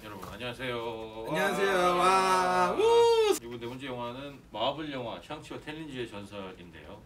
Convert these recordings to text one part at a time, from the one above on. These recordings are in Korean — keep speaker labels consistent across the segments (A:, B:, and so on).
A: 여러분 안녕하세요.
B: 안녕하세요. 와. 우!
A: 이번 네 번째 영화는 마블 영화 샹치와 텔린지의 전설인데요.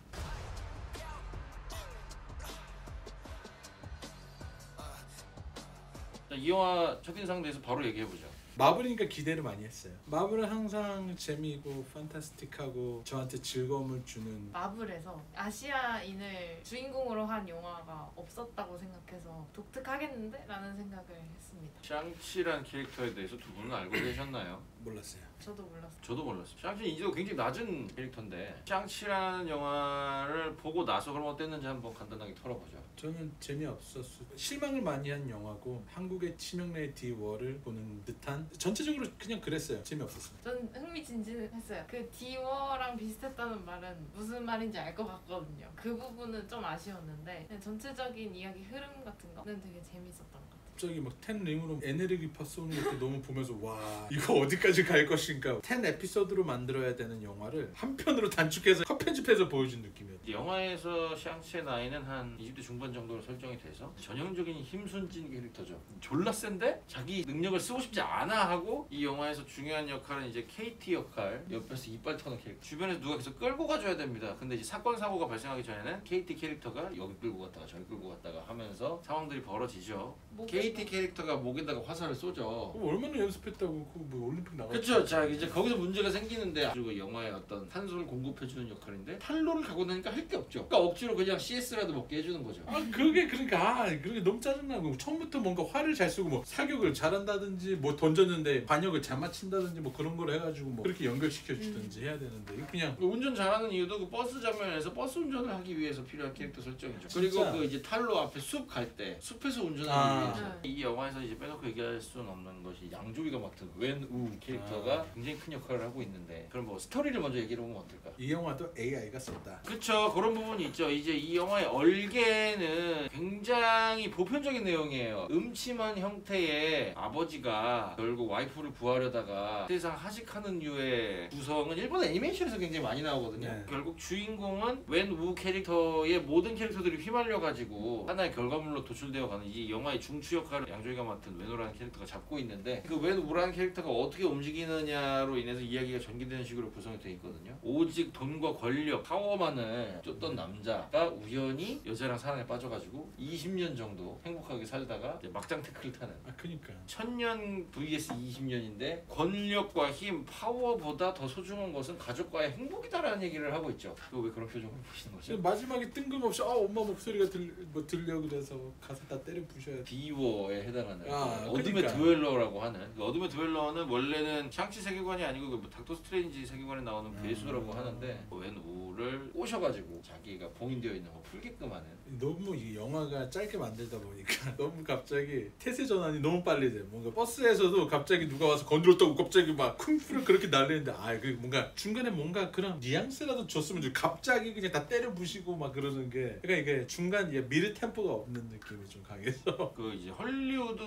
A: 자, 이 영화 첫인상 대해서 바로 얘기해보죠.
B: 마블이니까 기대를 많이 했어요. 마블은 항상 재미있고 판타스틱하고 저한테 즐거움을 주는.
C: 마블에서 아시아인을 주인공으로 한 영화가 없었다고 생각해서 독특하겠는데? 라는 생각을 했습니다.
A: 샹치란 캐릭터에 대해서 두 분은 알고 계셨나요?
B: 몰랐어요.
C: 저도 몰랐어요.
A: 저도 몰랐어요. 샹치 인지도 굉장히 낮은 캐릭터인데 샹치라는 영화를 보고 나서 그럼 어땠는지 한번 간단하게 털어보죠.
B: 저는 재미없었어요. 실망을 많이 한 영화고 한국의 치명래의 디워를 보는 듯한 전체적으로 그냥 그랬어요. 재미없었어요.
C: 전 흥미진진했어요. 그 디워랑 비슷했다는 말은 무슨 말인지 알 것 같거든요. 그 부분은 좀 아쉬웠는데 그냥 전체적인 이야기 흐름 같은 거는 되게 재밌었던 것 같아요.
B: 갑자기 막 10링으로 에네르기파 쏘는 것도 너무 보면서 와 이거 어디까지 갈 것인가. 10 에피소드로 만들어야 되는 영화를 한 편으로 단축해서 컷 편집해서 보여준 느낌이었어요.
A: 영화에서 샹치의 나이는 한 20대 중반 정도로 설정이 돼서 전형적인 힘순진 캐릭터죠. 졸라 센데 자기 능력을 쓰고 싶지 않아 하고 이 영화에서 중요한 역할은 이제 KT 역할, 옆에서 이빨 터는 캐릭터. 주변에서 누가 계속 끌고 가줘야 됩니다. 근데 이제 사건 사고가 발생하기 전에는 KT 캐릭터가 여기 끌고 갔다가 저기 끌고 갔다가 하면서 상황들이 벌어지죠. KT 캐릭터가 목에다가 화살을 쏘죠.
B: 얼마나 연습했다고 그 뭐 올림픽 나가.
A: 그렇죠. 자 이제 거기서 문제가 생기는데 그리고 영화의 어떤 탄소를 공급해주는 역할인데 탄로를 가고 나니까 할 게 없죠. 그러니까 억지로 그냥 CS라도 먹게 해주는 거죠.
B: 그게 그러니까 그게 너무 짜증나고 처음부터 뭔가 화를 잘 쓰고 뭐 사격을 잘한다든지 뭐 던졌는데 반역을 잘 맞춘다든지 뭐 그런 걸 해가지고 뭐 그렇게 연결시켜 주든지 해야 되는데 이거 그냥
A: 운전 잘하는 이유도 그 버스 장면에서 버스 운전을 하기 위해서 필요한 캐릭터 설정이죠. 그리고
B: 진짜?
A: 그 이제 탄로 앞에 숲 갈 때 숲에서 운전하기 위해서 이 영화에서 이제 빼놓고 얘기할 수는 없는 것이 양조위가 맡은 웬우 캐릭터가 굉장히 큰 역할을 하고 있는데 그럼 뭐 스토리를 먼저 얘기해 보면 어떨까?
B: 이 영화도 AI가 썼다.
A: 그쵸, 그런 부분이 있죠. 이제 이 영화의 얼개는 굉장히 보편적인 내용이에요. 음침한 형태의 아버지가 결국 와이프를 구하려다가 세상 하직하는 류의 구성은 일본 애니메이션에서 굉장히 많이 나오거든요.
B: 네.
A: 결국 주인공은 웬우 캐릭터의 모든 캐릭터들이 휘말려가지고 하나의 결과물로 도출되어 가는 이 영화의 중추 역할을 양조위가 맡은 웬우라는 캐릭터가 잡고 있는데 그 웬우라는 캐릭터가 어떻게 움직이느냐로 인해서 이야기가 전개되는 식으로 구성이 되어 있거든요. 오직 돈과 권력, 파워만을 쫓던 남자가 우연히 여자랑 사랑에 빠져가지고 20년 정도 행복하게 살다가 이제 막장 태클을 타는
B: 그니까
A: 1000년 vs 20년인데 권력과 힘, 파워보다 더 소중한 것은 가족과의 행복이다라는 얘기를 하고 있죠. 그거 왜 그런 표정을 보시는 거죠?
B: 마지막에 뜬금없이 엄마 목소리가 들려 그래서 가서 다 때려 부셔야 돼.
A: 디워에 해당하는 어둠의
B: 그러니까.
A: 드웰러라고 하는 그 어둠의 드웰러는 원래는 샹치 세계관이 아니고 그 닥터 스트레인지 세계관에 나오는 괴수라고 하는데 웬 우를 꼬셔가지고 자기가 봉인되어 있는 거 풀게끔 하는.
B: 너무 이 영화가 짧게 만들다 보니까 너무 갑자기 태세 전환이 너무 빨리 돼. 뭔가 버스에서도 갑자기 누가 와서 건드렸다고 갑자기 막 쿵푸를 그렇게 날리는데 그 뭔가 중간에 뭔가 그런 뉘앙스라도 줬으면 좋겠어. 갑자기 그냥 다 때려 부시고 막 그러는 게 그러니까 이게 중간 미드 템포가 없는 느낌이 좀 강해서
A: 그 이제 헐리우드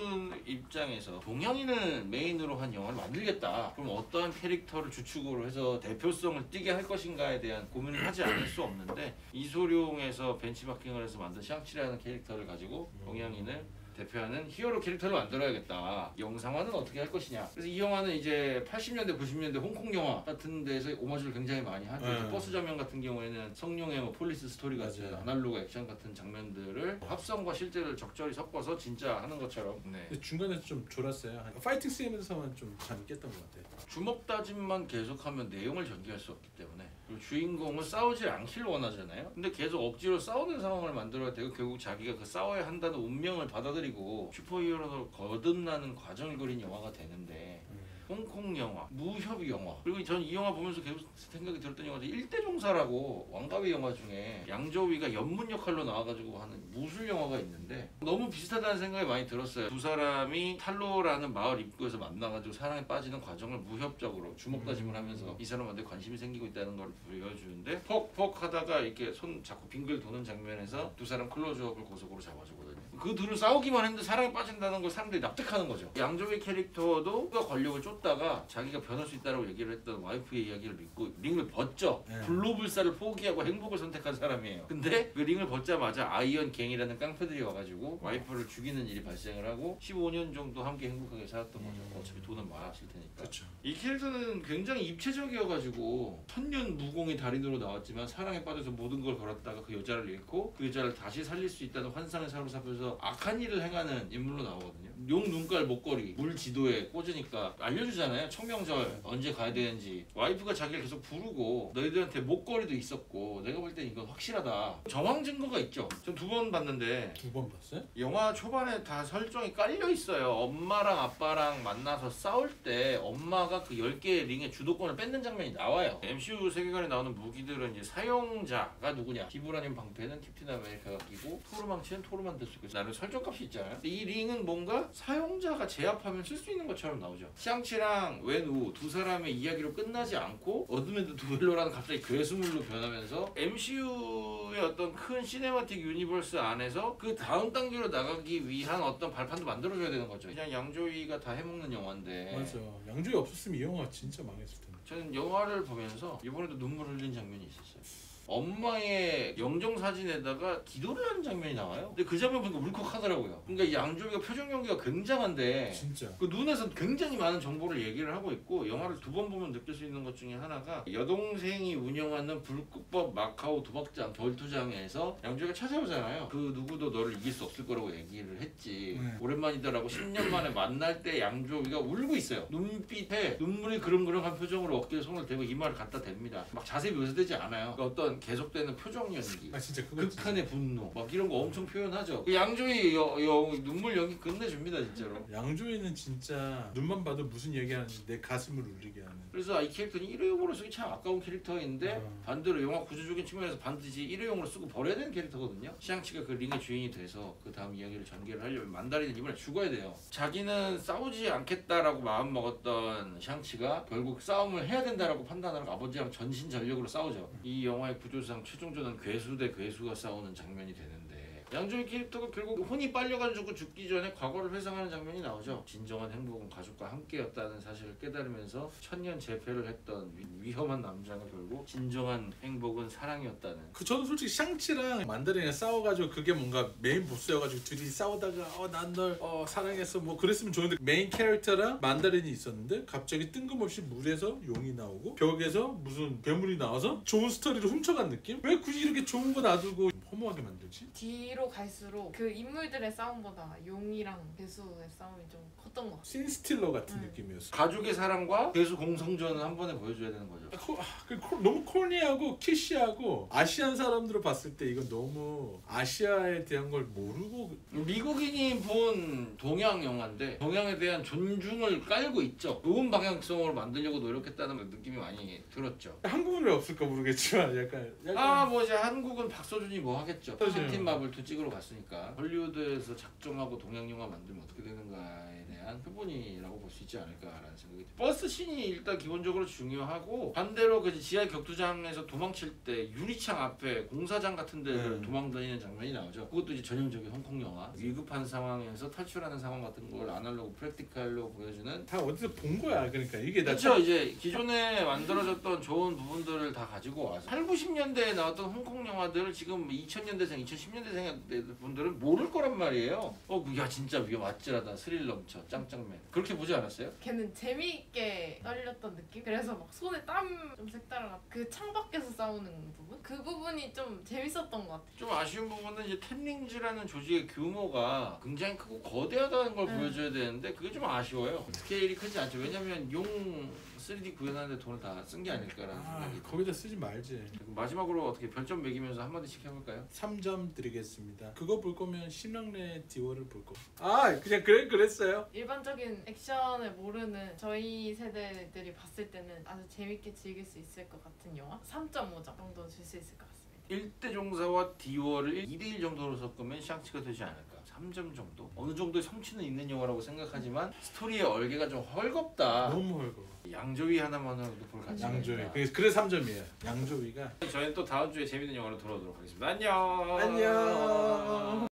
A: 입장에서 동양인을 메인으로 한 영화를 만들겠다. 그럼 어떠한 캐릭터를 주축으로 해서 대표성을 띠게 할 것인가에 대한 고민을 하지 않을 수 없는데 이소룡에서 벤치마킹을 해서 만든 샹치라는 캐릭터를 가지고 동양인을 대표하는 히어로 캐릭터를 만들어야겠다. 영상화는 어떻게 할 것이냐. 그래서 이 영화는 이제 80년대, 90년대 홍콩 영화 같은 데서 오마주를 굉장히 많이 하죠. 버스 장면 같은 경우에는 성룡의 뭐 폴리스 스토리 같은 아날로그 액션 같은 장면들을 합성과 실제를 적절히 섞어서 진짜 하는 것처럼. 네.
B: 근데 중간에 좀 졸았어요. 파이팅 씬에서만 좀 재밌겠던 것 같아요.
A: 주먹 다짐만 계속하면 내용을 전개할 수 없기 때문에 그리고 주인공은 싸우지 않기를 원하잖아요. 근데 계속 억지로 싸우는 상황을 만들어야 되고 결국 자기가 그 싸워야 한다는 운명을 받아들이고 슈퍼히어로로 거듭나는 과정을 그린 영화가 되는데 홍콩 영화, 무협 영화 그리고 전 이 영화 보면서 계속 생각이 들었던 영화도 일대종사라고 왕가위 영화 중에 양조위가 연문 역할로 나와가지고 하는 무술 영화가 있는데 너무 비슷하다는 생각이 많이 들었어요. 두 사람이 탈로라는 마을 입구에서 만나가지고 사랑에 빠지는 과정을 무협적으로 주먹 다짐을 하면서 이 사람한테 관심이 생기고 있다는 걸 보여주는데 퍽퍽 하다가 이렇게 손 자꾸 빙글 도는 장면에서 두 사람 클로즈업을 고속으로 잡아주거든요. 그 둘을 싸우기만 했는데 사랑에 빠진다는 걸 사람들이 납득하는 거죠. 양조위 캐릭터도 누가 권력을 쫓다가 자기가 변할 수 있다고 얘기를 했던 와이프의 이야기를 믿고 링을 벗죠.
B: 네.
A: 불로불사를 포기하고 행복을 선택한 사람이에요. 근데 그 링을 벗자마자 아이언 갱이라는 깡패들이 와가지고 와이프를 죽이는 일이 발생을 하고 15년 정도 함께 행복하게 살았던 거죠. 어차피 돈은 많았을 테니까.
B: 그렇죠.
A: 이 캐릭터는 굉장히 입체적이어가지고 천년 무공의 달인으로 나왔지만 사랑에 빠져서 모든 걸 걸었다가 그 여자를 잃고 그 여자를 다시 살릴 수 있다는 환상을 사로잡혀서 악한 일을 행하는 인물로 나오거든요. 용 눈깔 목걸이 물 지도에 꽂으니까 알려주잖아요. 청명절 언제 가야 되는지. 와이프가 자기를 계속 부르고 너희들한테 목걸이도 있었고 내가 볼 땐 이건 확실하다. 정황 증거가 있죠. 전 2번 봤는데
B: 2번 봤어요?
A: 영화 초반에 다 설정이 깔려 있어요. 엄마랑 아빠랑 만나서 싸울 때 엄마가 그 10개의 링의 주도권을 뺏는 장면이 나와요. MCU 세계관에 나오는 무기들은 이제 사용자가 누구냐. 비브라늄 방패는 캡틴 아메리카가 끼고 토르망치는 토르만 들 수 있고 나는 설정값이 있잖아요. 근데 이 링은 뭔가 사용자가 제압하면 쓸 수 있는 것처럼 나오죠. 샹치랑 웬우 두 사람의 이야기로 끝나지 않고 어드맨드 두엘러라는 갑자기 괴수물로 변하면서 MCU의 어떤 큰 시네마틱 유니버스 안에서 그 다음 단계로 나가기 위한 어떤 발판도 만들어줘야 되는 거죠. 그냥 양조위가 다 해먹는 영화인데
B: 맞아. 양조위 없었으면 이 영화 진짜 망했을 텐데.
A: 저는 영화를 보면서 이번에도 눈물 흘린 장면이 있었어요. 엄마의 영정사진에다가 기도를 하는 장면이 나와요. 근데 그 장면 보니까 울컥하더라고요. 그러니까 이 양조위가 표정 연기가 굉장한데
B: 진짜.
A: 그 눈에서 굉장히 많은 정보를 얘기를 하고 있고 영화를 2번 보면 느낄 수 있는 것 중에 하나가 여동생이 운영하는 불법마카오 도박장 결투장에서 양조위가 찾아오잖아요. 그 누구도 너를 이길 수 없을 거라고 얘기를 했지.
B: 네.
A: 오랜만이다라고 10년 만에 만날 때 양조위가 울고 있어요. 눈빛에 눈물이 그릉그릉한 표정으로 어깨에 손을 대고 이마를 갖다 댑니다. 막 자세히 묘사되지 않아요. 그러니까 어떤 계속되는 표정 연기,
B: 아 진짜 그거
A: 극한의 분노, 막 이런 거 엄청 표현하죠. 그 양조위 눈물 연기 끝내줍니다 진짜로.
B: 양조위는 진짜 눈만 봐도 무슨 얘기하는지 내 가슴을 울리게 하는.
A: 그래서 이 캐릭터는 일회용으로 쓰기 참 아까운 캐릭터인데
B: 어.
A: 반대로 영화 구조적인 측면에서 반드시 일회용으로 쓰고 버려야 되는 캐릭터거든요. 샹치가 그 링의 주인이 돼서 그 다음 이야기를 전개를 하려면 만다린은 이번에 죽어야 돼요. 자기는 싸우지 않겠다라고 마음먹었던 샹치가 결국 싸움을 해야 된다라고 판단하고 아버지랑 전신전력으로 싸우죠. 이 영화의 구조상 최종전은 괴수 대 괴수가 싸우는 장면이 되는데 양조위 캐릭터가 결국 혼이 빨려가지고 죽기 전에 과거를 회상하는 장면이 나오죠. 진정한 행복은 가족과 함께였다는 사실을 깨달으면서 천년 재패를 했던 위험한 남자가 결국 진정한 행복은 사랑이었다는.
B: 그 저는 솔직히 샹치랑 만다린이랑 싸워가지고 그게 뭔가 메인 보스여가지고 둘이 싸우다가 난 널 사랑했어 뭐 그랬으면 좋은데 메인 캐릭터랑 만다린이 있었는데 갑자기 뜬금없이 물에서 용이 나오고 벽에서 무슨 괴물이 나와서 좋은 스토리를 훔쳐간 느낌? 왜 굳이 이렇게 좋은 거 놔두고 허무하게 만들지?
C: 뒤로 갈수록 그 인물들의 싸움보다 용이랑 괴수의 싸움이 좀 컸던 것 같아요.
B: 신스틸러 같은 느낌이었어.
A: 가족의 사랑과 괴수 공성전을 한 번에 보여줘야 되는 거죠.
B: 너무 코니하고 키시하고 아시안 사람들을 봤을 때 이건 너무 아시아에 대한 걸 모르고
A: 미국인이 본 동양 영화인데 동양에 대한 존중을 깔고 있죠. 좋은 방향성으로 만들려고 노력했다는 느낌이 많이 들었죠.
B: 한국은 왜 없을까 모르겠지만 약간
A: 뭐 이제 한국은 박서준이 뭐 하겠죠.
B: 맞아요.
A: 캡틴 마블 2 찍으러 갔으니까 헐리우드에서 작정하고 동양 영화 만들면 어떻게 되는가에 대한 표본이라고 볼 수 있지 않을까라는 생각이 듭니다. 버스 씬이 일단 기본적으로 중요하고 반대로 그 지하 격투장에서 도망칠 때 유리창 앞에 공사장 같은 데를 도망다니는 장면이 나오죠. 그것도 이제 전형적인 홍콩 영화. 위급한 상황에서 탈출하는 상황 같은 걸 아날로그 프랙티컬로 보여주는.
B: 다 어디서 본 거야. 그러니까 이게 나
A: 그렇죠. 이제 기존에 만들어졌던 좋은 부분들을 다 가지고 와서 8, 90년대에 나왔던 홍콩 영화들을 지금 2000년대생, 2010년대생 분들은 모를 거란 말이에요. 야 진짜 위험 아찔하다. 스릴 넘쳐. 짱짱맨. 그렇게 보지 않았어요?
C: 걔는 재미있게 떨렸던 느낌? 그래서 막 손에 땀 좀 색달아. 그 창밖에서 싸우는 부분? 그 부분이 좀 재밌었던 것 같아요.
A: 좀 아쉬운 부분은 이제 템링즈라는 조직의 규모가 굉장히 크고 거대하다는 걸 보여줘야 되는데 그게 좀 아쉬워요. 스케일이 크지 않죠. 왜냐면 용 3D 구현하는데 돈을 다 쓴 게 아닐까라는 생각이.
B: 거기다 쓰지 말지.
A: 마지막으로 어떻게 별점 매기면서 한마디씩 해볼까요?
B: 3점 드리겠습니다. 그거 볼 거면 심랑래 디워를 볼 거. 그냥 그랬어요.
C: 일반적인 액션을 모르는 저희 세대들이 봤을 때는 아주 재밌게 즐길 수 있을 것 같은 영화? 3.5점 정도 줄 수 있을 것 같습니다.
A: 1대 종사와 디워를 2대1 정도로 섞으면 샹치가 되지 않을까. 3점 정도? 어느 정도의 성취는 있는 영화라고 생각하지만 스토리의 얼개가 좀 헐겁다.
B: 너무 헐거.
A: 양조위 하나만으로도 볼 가치가
B: 양조위.
A: 있다.
B: 그래서 3점이에요. 양조위가.
A: 저희는 또 다음 주에 재밌는 영화로 돌아오도록 하겠습니다. 안녕.
B: 안녕.